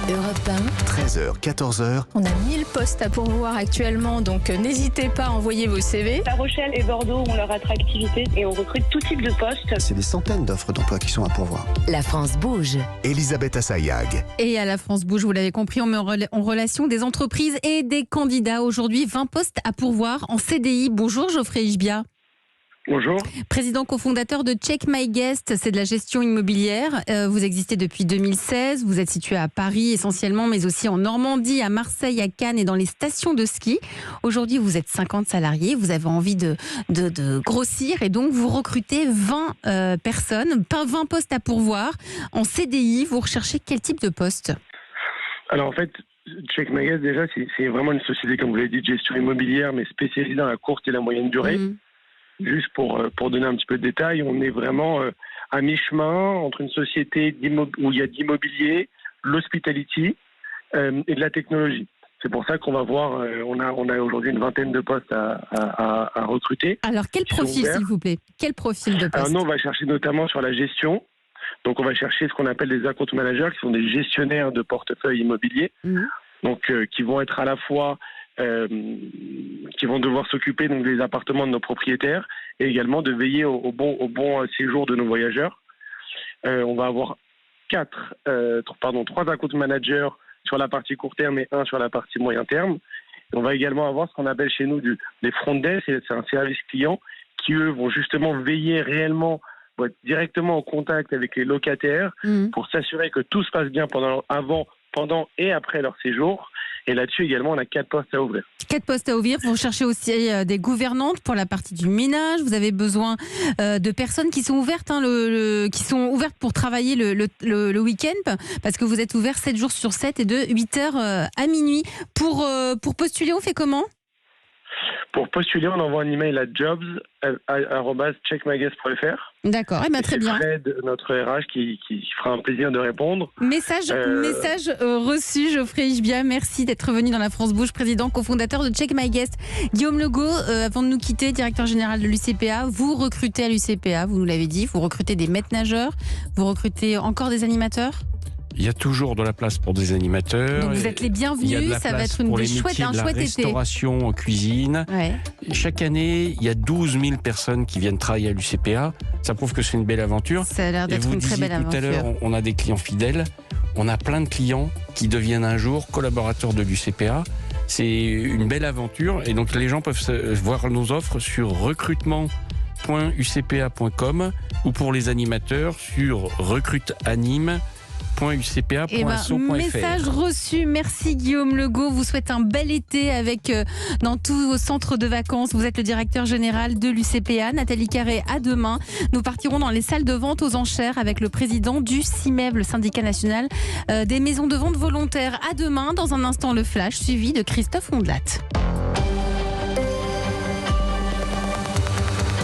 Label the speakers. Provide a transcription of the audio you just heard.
Speaker 1: Europe
Speaker 2: 13h, 14h.
Speaker 3: On a 1000 postes à pourvoir actuellement, donc n'hésitez pas à envoyer vos CV.
Speaker 4: La Rochelle et Bordeaux ont leur attractivité et on recrute tout type de postes.
Speaker 5: C'est des centaines d'offres d'emploi qui sont à pourvoir.
Speaker 1: La France bouge.
Speaker 2: Elisabeth Assayag.
Speaker 6: Et à la France bouge, vous l'avez compris, on met en relation des entreprises et des candidats. Aujourd'hui, 20 postes à pourvoir en CDI. Bonjour Geoffrey Ishbia.
Speaker 7: Bonjour.
Speaker 6: Président cofondateur de Check My Guest, c'est de la gestion immobilière. Vous existez depuis 2016, vous êtes situé à Paris essentiellement, mais aussi en Normandie, à Marseille, à Cannes et dans les stations de ski. Aujourd'hui, vous êtes 50 salariés, vous avez envie de grossir et donc vous recrutez 20 personnes, 20 postes à pourvoir. En CDI, vous recherchez quel type de poste ?
Speaker 7: Alors en fait, Check My Guest, déjà, c'est vraiment une société, comme vous l'avez dit, de gestion immobilière, mais spécialisée dans la courte et la moyenne durée. Juste pour donner un petit peu de détails, on est vraiment à mi-chemin entre une société où il y a d'immobilier, l'hospitality et de la technologie. C'est pour ça qu'on va voir, on a aujourd'hui une vingtaine de postes à recruter.
Speaker 6: Alors quel profil s'il vous plaît ? Quel profil de poste ?
Speaker 7: Alors nous, on va chercher notamment sur la gestion. Donc on va chercher ce qu'on appelle des account managers, qui sont des gestionnaires de portefeuille immobilier. Donc qui vont être à la fois qui vont devoir s'occuper donc des appartements de nos propriétaires et également de veiller au bon séjour de nos voyageurs. On va avoir 3 account managers sur la partie court terme et 1 sur la partie moyen terme. Et on va également avoir ce qu'on appelle chez nous des front desk, c'est un service client qui eux vont justement veiller réellement, vont être directement en contact avec les locataires pour s'assurer que tout se passe bien pendant et après leur séjour. Et là-dessus également, on a 4 postes à ouvrir.
Speaker 6: 4 postes à ouvrir. Vous recherchez aussi des gouvernantes pour la partie du ménage. Vous avez besoin de personnes qui sont ouvertes, qui sont ouvertes pour travailler le week-end, parce que vous êtes ouvert 7 jours sur 7 et de 8h à minuit. Pour postuler, on fait comment ?
Speaker 7: Pour postuler, on envoie un email à jobs@checkmyguest.fr.
Speaker 6: D'accord, très bien.
Speaker 7: C'est Fred, notre RH, qui fera un plaisir de répondre.
Speaker 6: Message reçu, Geoffrey Ishbia. Merci d'être venu dans la France Bouge, président, cofondateur de Check My Guest. Guillaume Legault, avant de nous quitter, directeur général de l'UCPA, vous recrutez à l'UCPA, vous nous l'avez dit, vous recrutez des maîtres nageurs, vous recrutez encore des animateurs ?
Speaker 8: Il y a toujours de la place pour des animateurs.
Speaker 6: Donc vous êtes les bienvenus, ça va être un chouette été.
Speaker 8: Restauration, en cuisine.
Speaker 6: Ouais.
Speaker 8: Chaque année, il y a 12 000 personnes qui viennent travailler à l'UCPA. Ça prouve que c'est une belle aventure.
Speaker 6: Ça a l'air d'être une très belle aventure.
Speaker 8: Tout à l'heure, on a des clients fidèles. On a plein de clients qui deviennent un jour collaborateurs de l'UCPA. C'est une belle aventure et donc les gens peuvent voir nos offres sur recrutement.ucpa.com ou pour les animateurs sur recruteanime.ucpa.so.fr.
Speaker 6: Message reçu, merci Guillaume Legault. Vous souhaite un bel été avec dans tous vos centres de vacances. Vous êtes le directeur général de l'UCPA. Nathalie Carré, à demain. Nous partirons dans les salles de vente aux enchères avec le président du CIMEV, le syndicat national des maisons de vente volontaires. À demain, dans un instant le flash, suivi de Christophe Ondelat.